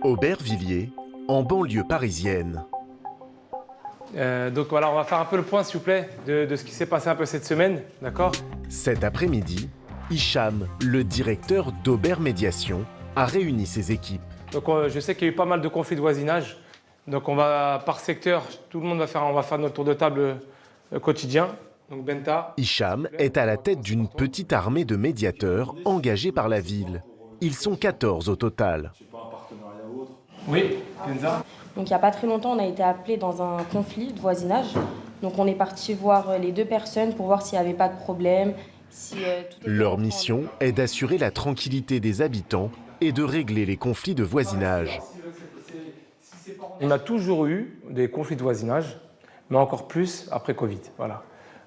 Aubervilliers, en banlieue parisienne. Donc voilà, on va faire un peu le point, s'il vous plaît, de ce qui s'est passé un peu cette semaine, d'accord? Cet après-midi, Hicham, le directeur d'Aubermédiation, a réuni ses équipes. Donc je sais qu'il y a eu pas mal de conflits de voisinage. Donc on va, par secteur, tout le monde va faire notre tour de table quotidien. Donc Benta. Hicham est à la tête d'une petite armée de médiateurs engagés par la ville. Ils sont 14 au total. Oui, Kenza. Donc il n'y a pas très longtemps, on a été appelé dans un conflit de voisinage. Donc on est parti voir les deux personnes pour voir s'il n'y avait pas de problème. Si, tout était Leur en mission est d'assurer la tranquillité des habitants et de régler les conflits de voisinage. On a toujours eu des conflits de voisinage, mais encore plus après Covid. Voilà.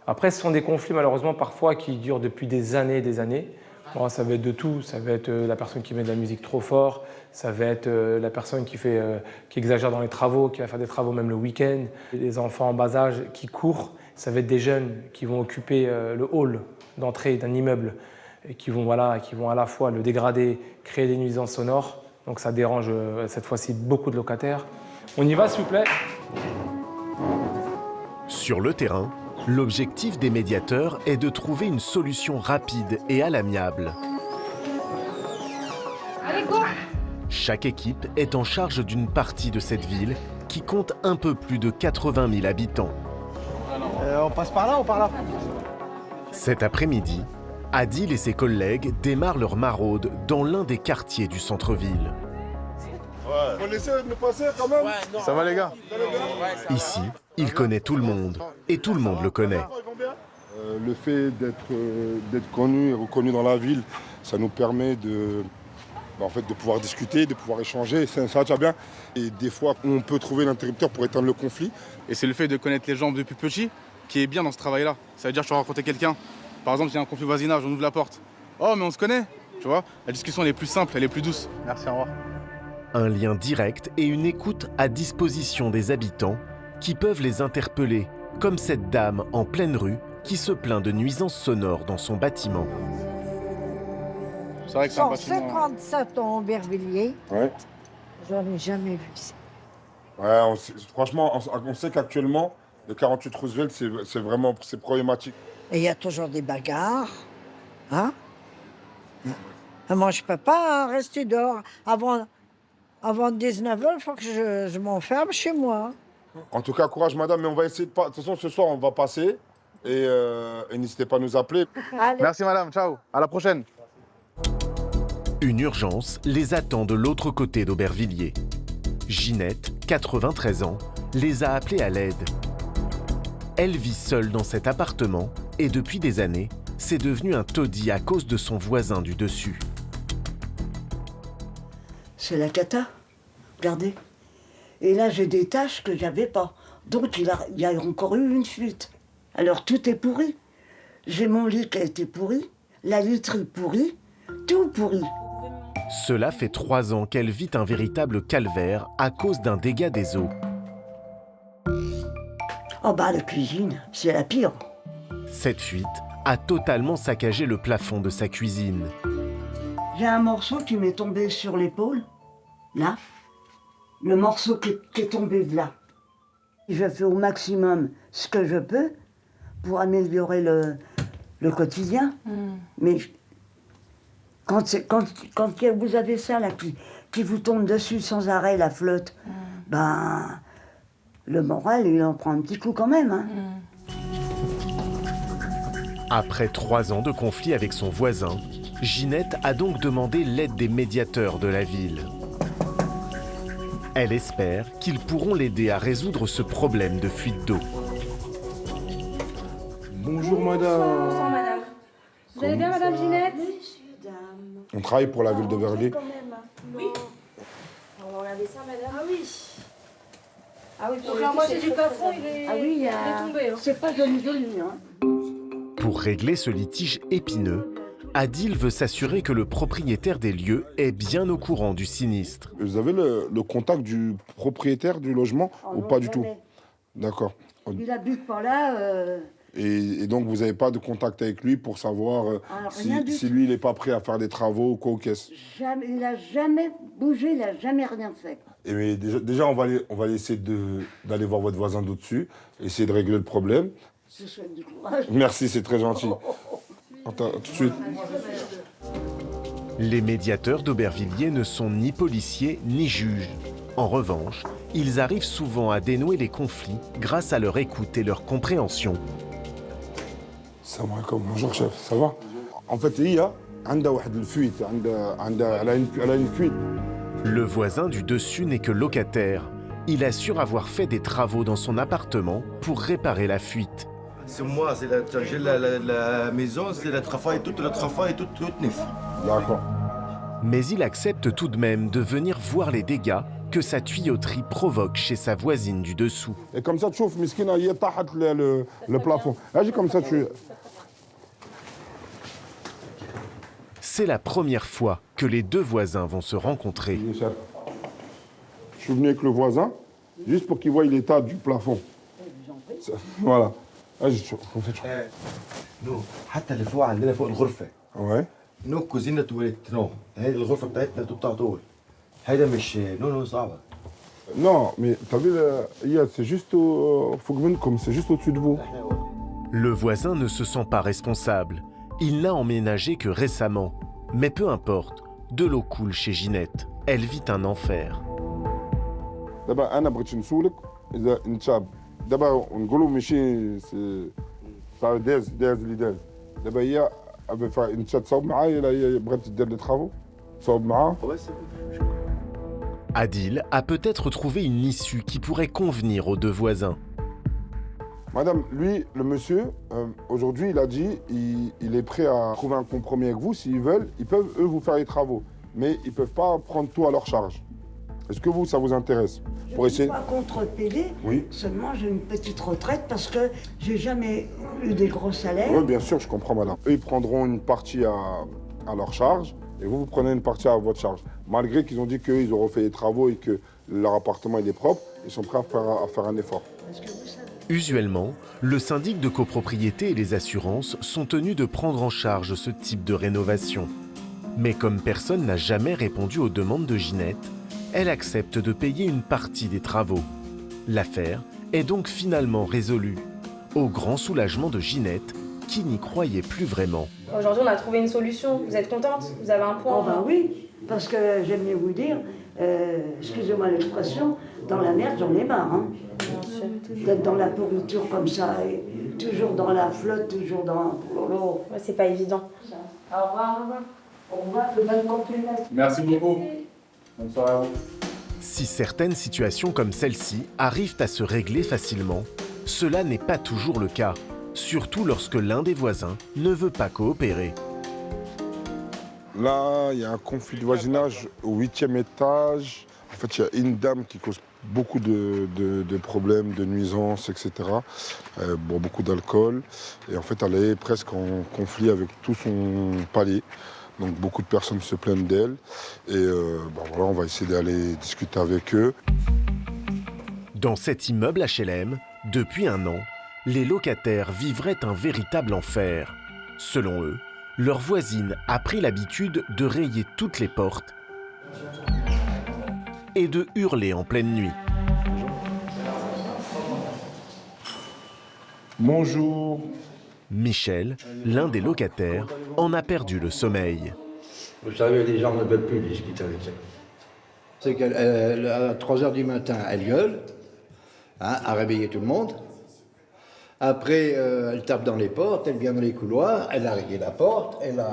Après, ce sont des conflits malheureusement parfois qui durent depuis des années et des années. Bon, ça va être de tout, ça va être la personne qui met de la musique trop fort, ça va être la personne qui exagère dans les travaux, qui va faire des travaux même le week-end, les enfants en bas âge qui courent, ça va être des jeunes qui vont occuper le hall d'entrée d'un immeuble et qui vont à la fois le dégrader, créer des nuisances sonores, donc ça dérange cette fois-ci beaucoup de locataires. On y va s'il vous plaît? Sur le terrain, l'objectif des médiateurs est de trouver une solution rapide et à l'amiable. Chaque équipe est en charge d'une partie de cette ville qui compte un peu plus de 80 000 habitants. On passe par là ou par là? Cet après-midi, Adil et ses collègues démarrent leur maraude dans l'un des quartiers du centre-ville. On essaie de nous passer quand même. Ça va les gars? Ici, il connaît tout le monde et tout le monde le connaît. Le fait d'être connu et reconnu dans la ville, ça nous permet de pouvoir discuter, de pouvoir échanger, ça va déjà bien. Et des fois, on peut trouver l'interrupteur pour éteindre le conflit. Et c'est le fait de connaître les gens depuis petit qui est bien dans ce travail-là. Ça veut dire que tu vas rencontrer quelqu'un. Par exemple, il y a un conflit de voisinage, on ouvre la porte. Oh, mais on se connaît, tu vois. La discussion elle est plus simple, elle est plus douce. Merci, au revoir. Un lien direct et une écoute à disposition des habitants qui peuvent les interpeller, comme cette dame en pleine rue qui se plaint de nuisances sonores dans son bâtiment. C'est vrai que c'est un bâtiment. 157 ans Aubervilliers, Ouais. j'en ai jamais vu ça. Ouais, franchement, on sait qu'actuellement, le 48 Roosevelt, c'est problématique. Et il y a toujours des bagarres, hein? Moi, je peux pas rester dehors. Avant 19h, il faut que je m'enferme chez moi. En tout cas, courage madame, mais on va essayer de pas... De toute façon, ce soir, on va passer et n'hésitez pas à nous appeler. Allez. Merci madame, ciao, à la prochaine. Une urgence les attend de l'autre côté d'Aubervilliers. Ginette, 93 ans, les a appelés à l'aide. Elle vit seule dans cet appartement et depuis des années, c'est devenu un taudis à cause de son voisin du dessus. C'est la cata. Regardez. Et là, j'ai des taches que j'avais pas. Donc, il y a encore eu une fuite. Alors, tout est pourri. J'ai mon lit qui a été pourri, la literie pourrie, tout pourri. Cela fait 3 ans qu'elle vit un véritable calvaire à cause d'un dégât des eaux. Oh bah, la cuisine, c'est la pire. Cette fuite a totalement saccagé le plafond de sa cuisine. J'ai un morceau qui m'est tombé sur l'épaule, là. Le morceau qui est tombé de là. Je fais au maximum ce que je peux pour améliorer le quotidien. Mais quand vous avez ça là qui vous tombe dessus sans arrêt, la flotte, ben le moral, il en prend un petit coup quand même. Hein. Après 3 ans de conflit avec son voisin, Ginette a donc demandé l'aide des médiateurs de la ville. Elle espère qu'ils pourront l'aider à résoudre ce problème de fuite d'eau. Bonjour madame. Bonsoir madame. Vous allez bien madame Ginette? On travaille pour la ville de Berlin. Oui. On va regarder ça madame. Ah oui. Ah oui, Donc la moitié du plafond, il est tombé. Hein. C'est pas joli, hein. Pour régler ce litige épineux, Adil veut s'assurer que le propriétaire des lieux est bien au courant du sinistre. Vous avez le contact du propriétaire du logement ou non, pas du jamais. tout? D'accord. Il habite par là, Et donc, vous n'avez pas de contact avec lui pour savoir si lui, il n'est pas prêt à faire des travaux ou quoi aux caisses. Jamais, il n'a jamais bougé, il n'a jamais rien fait. Et mais déjà, on va essayer d'aller voir votre voisin d'au-dessus, essayer de régler le problème. Je te souhaite du courage. Merci, c'est très gentil. Attends, tout de suite. Les médiateurs d'Aubervilliers ne sont ni policiers ni juges. En revanche, ils arrivent souvent à dénouer les conflits grâce à leur écoute et leur compréhension. Salam alaikum, bonjour chef, ça va? En fait, Iya, elle a une fuite. Le voisin du dessus n'est que locataire. Il assure avoir fait des travaux dans son appartement pour réparer la fuite. C'est moi, j'ai la maison, c'est le travail, tout neuf. D'accord. Mais il accepte tout de même de venir voir les dégâts que sa tuyauterie provoque chez sa voisine du dessous. Et comme ça, tu vois, Miskina, il y a le plafond. Agis comme ça, tu... C'est la première fois que les deux voisins vont se rencontrer. Je suis venu avec le voisin, juste pour qu'il voie l'état du plafond. Voilà. Agis, comme ça, tu... nous, حتى اللي فوق عندنا فوق الغرفة. Ouais. نو كوزينة تواليت نو. هذه الغرفة بتاعتنا تقطع طول. هذا مش نو صعبة. Non, mais t'as vu, Iya, c'est juste c'est juste au-dessus de vous. Le voisin ne se sent pas responsable. Il n'a emménagé que récemment. Mais peu importe, de l'eau coule chez Ginette. Elle vit un enfer. دابا انا بغيت نسولك اذا انت دابا نقولوا ماشي داز اللي داز دابا هي انت تصاوب معايا الا هي بغات دير لي طرافو تصاوب معاها. Adil a peut-être trouvé une issue qui pourrait convenir aux deux voisins. Madame, lui, le monsieur, aujourd'hui, il a dit il est prêt à trouver un compromis avec vous. S'ils veulent, ils peuvent, eux, vous faire les travaux. Mais ils ne peuvent pas prendre tout à leur charge. Est-ce que vous, ça vous intéresse? Je ne suis pas contre PD, oui. Seulement j'ai une petite retraite parce que j'ai jamais eu des gros salaires. Oui, bien sûr, je comprends, madame. Eux, ils prendront une partie à leur charge et vous prenez une partie à votre charge. Malgré qu'ils ont dit qu'ils auront fait les travaux et que leur appartement il est propre, ils sont prêts à faire un effort. Usuellement, le syndic de copropriété et les assurances sont tenus de prendre en charge ce type de rénovation. Mais comme personne n'a jamais répondu aux demandes de Ginette, elle accepte de payer une partie des travaux. L'affaire est donc finalement résolue, au grand soulagement de Ginette, qui n'y croyait plus vraiment. Aujourd'hui, on a trouvé une solution. Vous êtes contente? Vous avez un point? Oh ben oui, parce que j'aime mieux vous dire, excusez-moi l'expression, dans la merde, j'en ai marre. Hein. D'être dans la pourriture comme ça, et toujours dans la flotte, toujours dans... Ouais, c'est pas évident. Au revoir, au revoir. Au revoir, bonne continuation. Merci beaucoup. Bonne soirée à vous. Si certaines situations comme celle-ci arrivent à se régler facilement, cela n'est pas toujours le cas, surtout lorsque l'un des voisins ne veut pas coopérer. Là, il y a un conflit de voisinage au 8e étage. En fait, il y a une dame qui cause beaucoup de problèmes, de nuisances, etc. Boit beaucoup d'alcool. Et en fait, elle est presque en conflit avec tout son palier. Donc beaucoup de personnes se plaignent d'elle. Et voilà, on va essayer d'aller discuter avec eux. Dans cet immeuble HLM, depuis un an, les locataires vivraient un véritable enfer. Selon eux, leur voisine a pris l'habitude de rayer toutes les portes et de hurler en pleine nuit. Bonjour. Michel, l'un des locataires, en a perdu le sommeil. Vous savez, les gens ne veulent plus discuter avec elle. C'est qu'à 3 h du matin, elle gueule, à réveiller tout le monde. Après, elle tape dans les portes, elle vient dans les couloirs, elle a rayé la porte, elle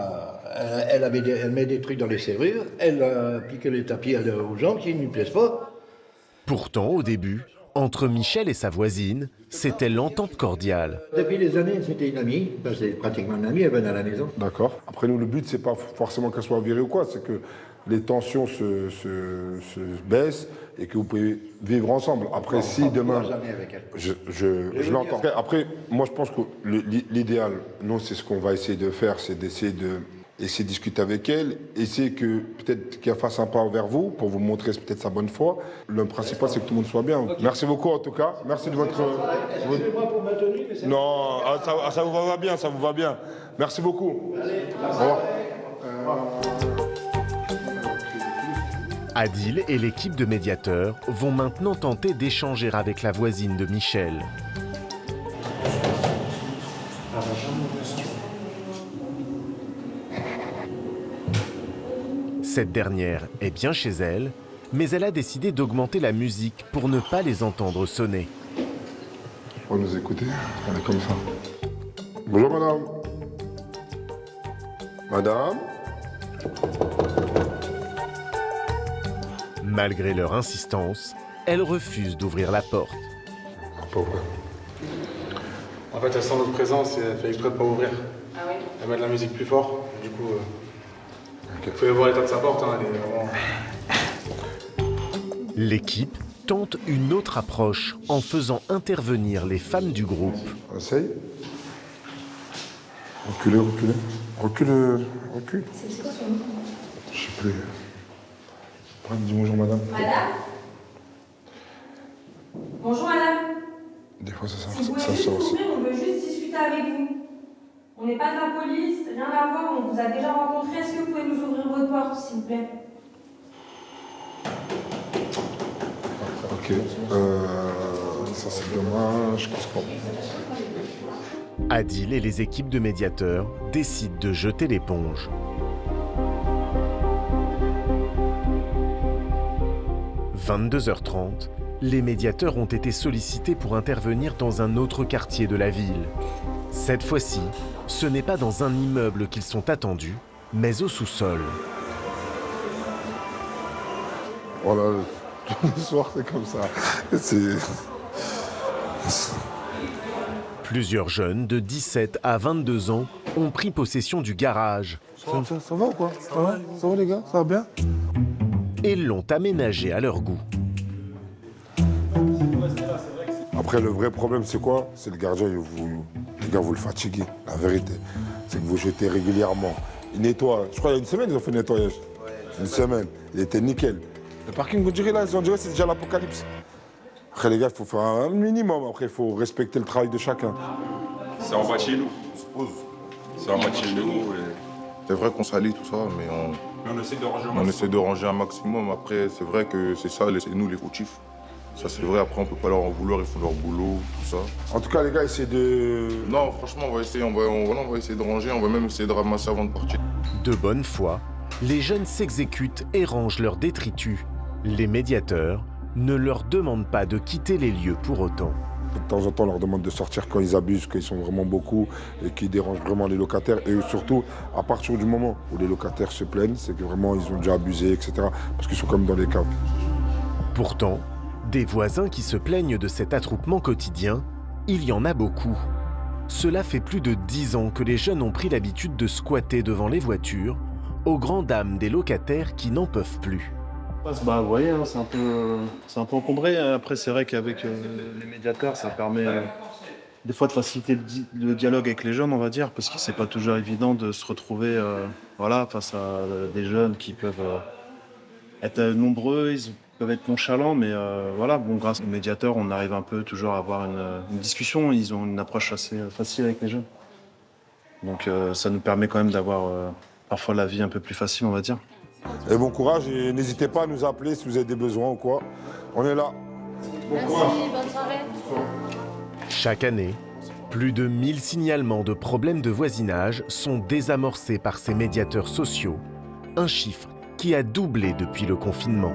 met des trucs dans les serrures, elle pique les tapis aux gens qui ne lui plaisent pas. Pourtant, au début, entre Michel et sa voisine, c'était l'entente cordiale. Depuis des années, c'était une amie, c'est pratiquement une amie, elle venait à la maison. D'accord. Après, nous, le but, c'est pas forcément qu'elle soit virée ou quoi, c'est que les tensions se baissent et que vous pouvez vivre ensemble. Après, si demain... Jamais avec elle. Je l'entends. Après, moi, je pense que l'idéal, nous, c'est ce qu'on va essayer de faire, c'est d'essayer Essayez de discuter avec elle, essayez que peut-être qu'elle fasse un pas vers vous pour vous montrer peut-être sa bonne foi. Le principal, c'est que tout le monde soit bien. Okay. Merci beaucoup en tout cas. Merci de votre... Excusez-moi pour ma tenue, mais c'est... Non, ça vous va bien, ça vous va bien. Merci beaucoup. Allez, au revoir. Adil et l'équipe de médiateurs vont maintenant tenter d'échanger avec la voisine de Michel. Cette dernière est bien chez elle, mais elle a décidé d'augmenter la musique pour ne pas les entendre sonner. On nous écouter, on est comme ça. Bonjour madame. Madame. Malgré leur insistance, elle refuse d'ouvrir la porte. Pas ouvrir. En fait, elle sent notre présence et elle fait exprès de pas ouvrir. Ah oui? Elle met de la musique plus fort, du coup... Vous pouvez voir l'état de sa porte, hein, elle est vraiment... L'équipe tente une autre approche en faisant intervenir les femmes du groupe. Essaye. Reculez, reculez. Recule. C'est quoi son nom? Je sais plus. Dis bonjour madame. Madame? Bonjour madame. Des fois ça Si vous pouvez ça juste sort aussi. ouvrir, on veut juste discuter avec vous. On n'est pas de la police, rien à voir, on vous a déjà rencontré. Est-ce que vous pouvez nous ouvrir votre porte, s'il vous plaît? Ok. Ça c'est dommage. Qu'est-ce qu'on... Adil et les équipes de médiateurs décident de jeter l'éponge. « 22h30, les médiateurs ont été sollicités pour intervenir dans un autre quartier de la ville. Cette fois-ci, ce n'est pas dans un immeuble qu'ils sont attendus, mais au sous-sol. Voilà, tous les soirs c'est comme ça. Plusieurs jeunes de 17 à 22 ans ont pris possession du garage. Ça va ou quoi? Ça va les gars? Ça va bien? Et l'ont aménagé à leur goût. Après, le vrai problème, c'est quoi? C'est le gardien, les gars, vous le fatiguez. La vérité, c'est que vous jetez régulièrement. Il nettoie. Je crois qu'il y a une semaine, ils ont fait le nettoyage. Une semaine. Il était nickel. Le parking, vous direz là, on dirait que c'est déjà l'apocalypse. Après, les gars, il faut faire un minimum. Après, il faut respecter le travail de chacun. C'est en bas de chez nous. C'est en bas de chez nous. C'est vrai qu'on salit tout ça, mais on essaie de ranger un maximum. Après, c'est vrai que c'est ça, c'est nous les fautifs. Ça, c'est vrai. Après, on peut pas leur en vouloir, ils font leur boulot, tout ça. En tout cas, les gars, essayez de... Non, franchement, on va essayer de ranger, on va même essayer de ramasser avant de partir. De bonne foi, les jeunes s'exécutent et rangent leurs détritus. Les médiateurs ne leur demandent pas de quitter les lieux pour autant. De temps en temps, on leur demande de sortir quand ils abusent, quand ils sont vraiment beaucoup et qui dérangent vraiment les locataires. Et surtout, à partir du moment où les locataires se plaignent, c'est que vraiment ils ont déjà abusé, etc. Parce qu'ils sont comme dans les caves. Pourtant, des voisins qui se plaignent de cet attroupement quotidien, il y en a beaucoup. Cela fait plus de 10 ans que les jeunes ont pris l'habitude de squatter devant les voitures, aux grandes dames des locataires qui n'en peuvent plus. Bah, vous voyez, hein, c'est un peu encombré. Après, c'est vrai qu'avec les médiateurs, ça permet des fois de faciliter le dialogue avec les jeunes, on va dire, parce que c'est pas toujours évident de se retrouver face à des jeunes qui peuvent être nombreux, ils peuvent être nonchalants, mais grâce aux médiateurs, on arrive un peu toujours à avoir une discussion. Ils ont une approche assez facile avec les jeunes. Donc ça nous permet quand même d'avoir parfois la vie un peu plus facile, on va dire. Et bon courage et n'hésitez pas à nous appeler si vous avez des besoins ou quoi. On est là. Bon courage. Bonne soirée. Chaque année, plus de 1000 signalements de problèmes de voisinage sont désamorcés par ces médiateurs sociaux, un chiffre qui a doublé depuis le confinement.